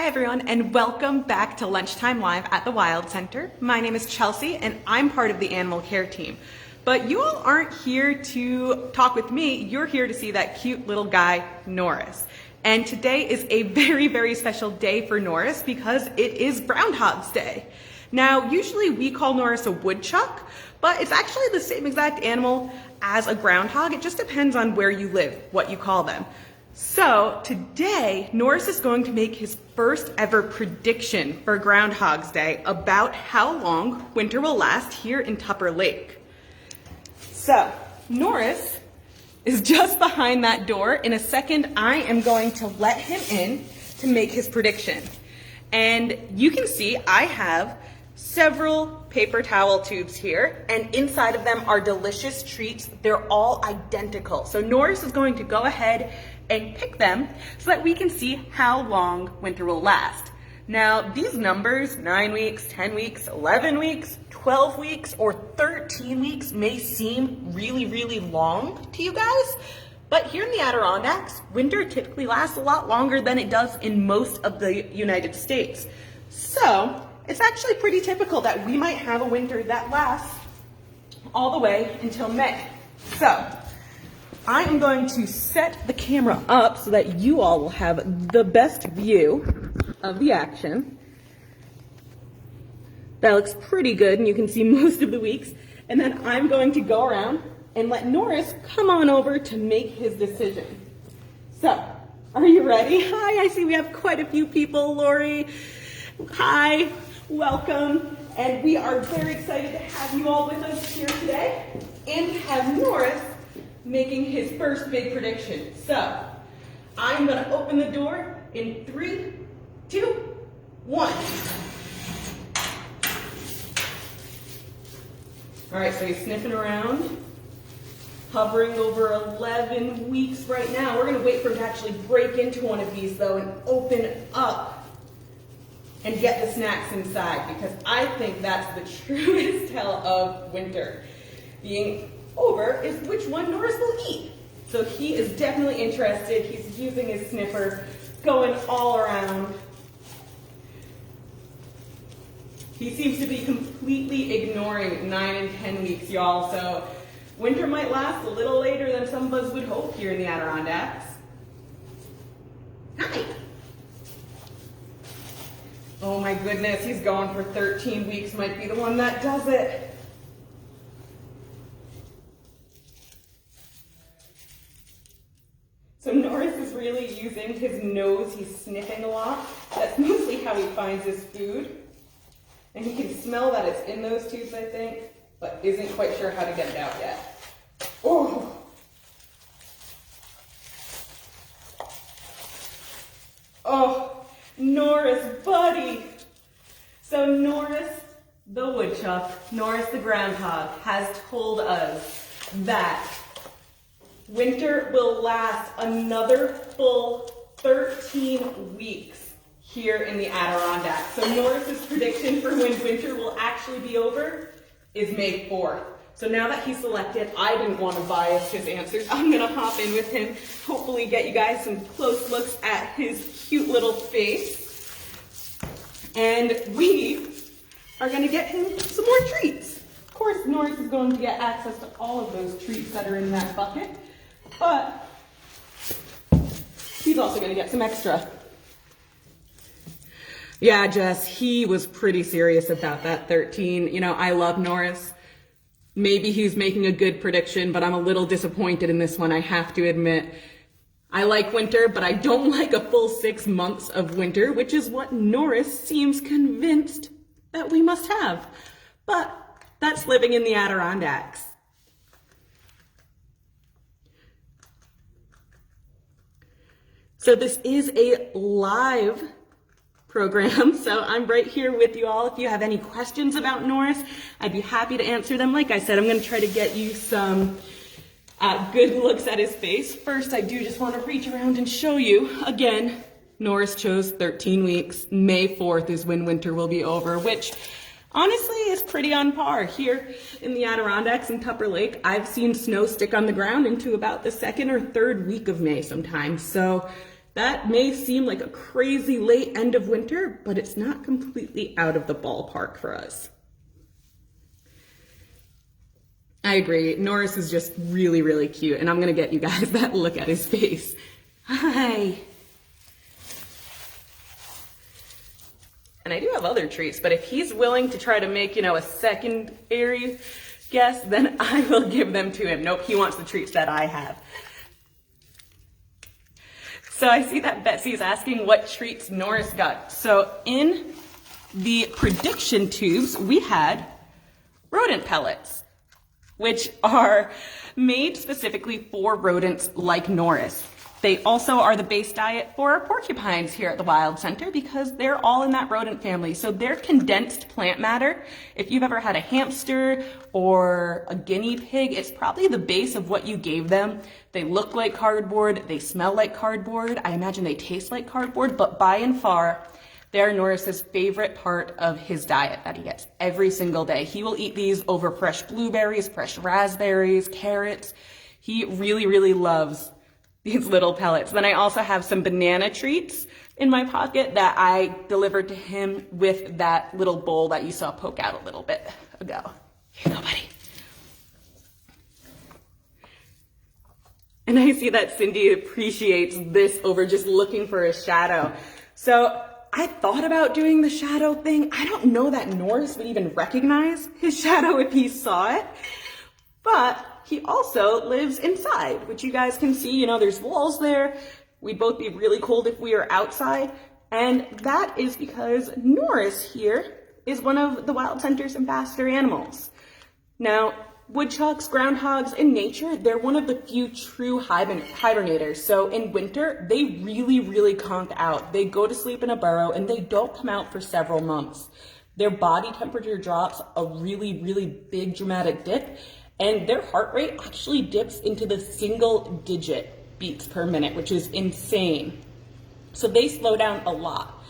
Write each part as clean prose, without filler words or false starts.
Hi everyone, and welcome back to Lunchtime Live at the Wild Center. My name is Chelsea and I'm part of the animal care team. But you all aren't here to talk with me, you're here to see that cute little guy, Norris. And today is a very, very special day for Norris because it is Groundhog's Day. Now, usually we call Norris a woodchuck, but it's actually the same exact animal as a groundhog. It just depends on where you live, what you call them. So today, Norris is going to make his first ever prediction for Groundhog's Day about how long winter will last here in Tupper Lake. So Norris is just behind that door. In a second, I am going to let him in to make his prediction. And you can see I have several paper towel tubes here, and inside of them are delicious treats. They're all identical. So Norris is going to go ahead and pick them so that we can see how long winter will last. Now, these numbers, 9 weeks, 10 weeks, 11 weeks, 12 weeks, or 13 weeks may seem really, really long to you guys, but here in the Adirondacks, winter typically lasts a lot longer than it does in most of the United States. So it's actually pretty typical that we might have a winter that lasts all the way until May. So I am going to set the camera up so that you all will have the best view of the action. That looks pretty good, and you can see most of the weeks. And then I'm going to go around and let Norris come on over to make his decision. So, are you ready? Hi, I see we have quite a few people. Lori, hi, welcome. And we are very excited to have you all with us here today and to have Norris making his first big prediction. So, I'm gonna open the door in 3, 2, 1. All right, so he's sniffing around, hovering over 11 weeks right now. We're gonna wait for him to actually break into one of these though and open up and get the snacks inside, because I think that's the truest tell of winter being over is which one Norris will eat. So he is definitely interested. He's using his sniffer, going all around. He seems to be completely ignoring 9 and 10 weeks, y'all. So winter might last a little later than some of us would hope here in the Adirondacks. Hi. Oh my goodness, he's going for 13 weeks. Might be the one that does it. So Norris is really using his nose. He's sniffing a lot. That's mostly how he finds his food. And he can smell that it's in those tubes, I think, but isn't quite sure how to get it out yet. Oh! Oh, Norris, buddy! So Norris, the woodchuck, Norris the groundhog, has told us that winter will last another full 13 weeks here in the Adirondacks. So Norris's prediction for when winter will actually be over is May 4th. So now that he's selected, I didn't want to bias his answers. I'm gonna hop in with him, hopefully get you guys some close looks at his cute little face. And we are gonna get him some more treats. Of course, Norris is going to get access to all of those treats that are in that bucket, but he's also gonna get some extra. Yeah, Jess, he was pretty serious about that 13. You know, I love Norris. Maybe he's making a good prediction, but I'm a little disappointed in this one, I have to admit. I like winter, but I don't like a full 6 months of winter, which is what Norris seems convinced that we must have. But that's living in the Adirondacks. So this is a live program, so I'm right here with you all. If you have any questions about Norris, I'd be happy to answer them. Like I said, I'm going to try to get you some good looks at his face. First, I do just want to reach around and show you. Again, Norris chose 13 weeks. May 4th is when winter will be over, which honestly is pretty on par. Here in the Adirondacks and Tupper Lake, I've seen snow stick on the ground into about the 2nd or 3rd week of May sometimes. So That may seem like a crazy late end of winter, but it's not completely out of the ballpark for us. I agree. Norris is just really, really cute, and I'm gonna get you guys that look at his face. Hi. And I do have other treats, but if he's willing to try to make, a secondary guess, then I will give them to him. Nope, he wants the treats that I have. So I see that Betsy's asking what treats Norris got. So in the prediction tubes, we had rodent pellets, which are made specifically for rodents like Norris. They also are the base diet for our porcupines here at the Wild Center because they're all in that rodent family. So they're condensed plant matter. If you've ever had a hamster or a guinea pig, it's probably the base of what you gave them. They look like cardboard, they smell like cardboard. I imagine they taste like cardboard, but by and far, they're Norris's favorite part of his diet that he gets every single day. He will eat these over fresh blueberries, fresh raspberries, carrots. He really, really loves these little pellets. Then I also have some banana treats in my pocket that I delivered to him with that little bowl that you saw poke out a little bit ago. Here you go, buddy. And I see that Cindy appreciates this over just looking for a shadow. So I thought about doing the shadow thing. I don't know that Norris would even recognize his shadow if he saw it, but he also lives inside, which you guys can see, there's walls there. We'd both be really cold if we were outside. And that is because Norris here is one of the Wild Center's ambassador animals. Now, woodchucks, groundhogs in nature, they're one of the few true hibernators. So in winter, they really, really conk out. They go to sleep in a burrow and they don't come out for several months. Their body temperature drops a really, really big dramatic dip, and their heart rate actually dips into the single-digit beats per minute, which is insane. So they slow down a lot.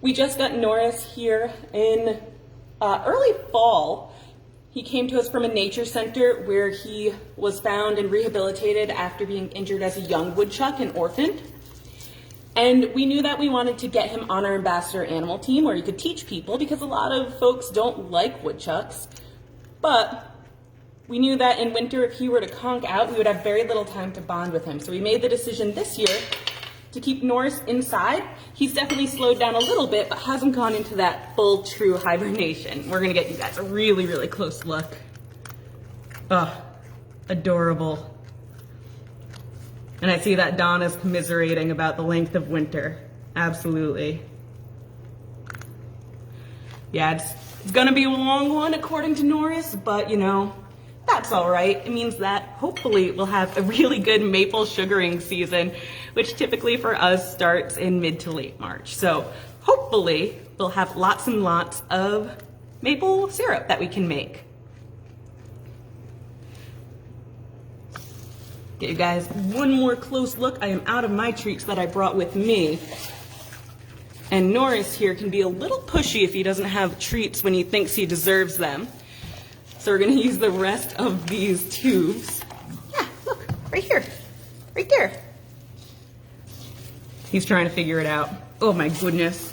We just got Norris here in early fall. He came to us from a nature center where he was found and rehabilitated after being injured as a young woodchuck and orphaned. And we knew that we wanted to get him on our ambassador animal team where he could teach people because a lot of folks don't like woodchucks. But we knew that in winter, if he were to conk out, we would have very little time to bond with him. So we made the decision this year to keep Norris inside. He's definitely slowed down a little bit, but hasn't gone into that full true hibernation. We're gonna get you guys a really, really close look. Oh, adorable. And I see that Donna's commiserating about the length of winter. Absolutely. Yeah, it's gonna be a long one according to Norris, but that's all right. It means that hopefully we'll have a really good maple sugaring season, which typically for us starts in mid to late March. So hopefully we'll have lots and lots of maple syrup that we can make. Get you guys one more close look. I am out of my treats that I brought with me. And Norris here can be a little pushy if he doesn't have treats when he thinks he deserves them. So we're gonna use the rest of these tubes. Yeah, look, right here, right there. He's trying to figure it out. Oh my goodness.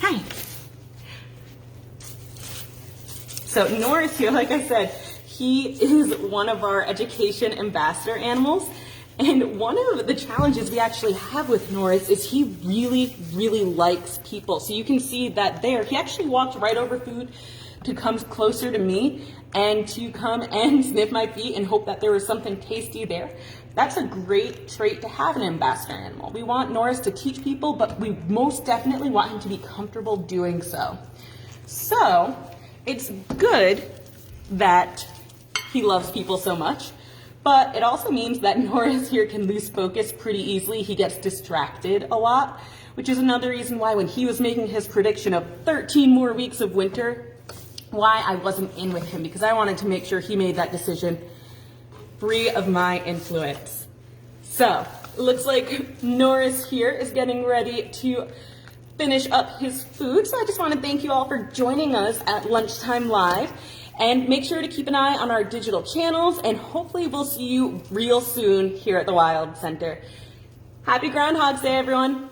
Hi. So Norris here, like I said, he is one of our education ambassador animals. And one of the challenges we actually have with Norris is he really, really likes people. So you can see that there, he actually walked right over food to come closer to me and to come and sniff my feet and hope that there was something tasty there. That's a great trait to have an ambassador animal. We want Norris to teach people, but we most definitely want him to be comfortable doing so. So it's good that he loves people so much, but it also means that Norris here can lose focus pretty easily. He gets distracted a lot, which is another reason why when he was making his prediction of 13 more weeks of winter, why I wasn't in with him, because I wanted to make sure he made that decision free of my influence. So it looks like Norris here is getting ready to finish up his food. So I just want to thank you all for joining us at Lunchtime Live, and make sure to keep an eye on our digital channels, and hopefully we'll see you real soon here at the Wild Center. Happy Groundhog's Day, everyone.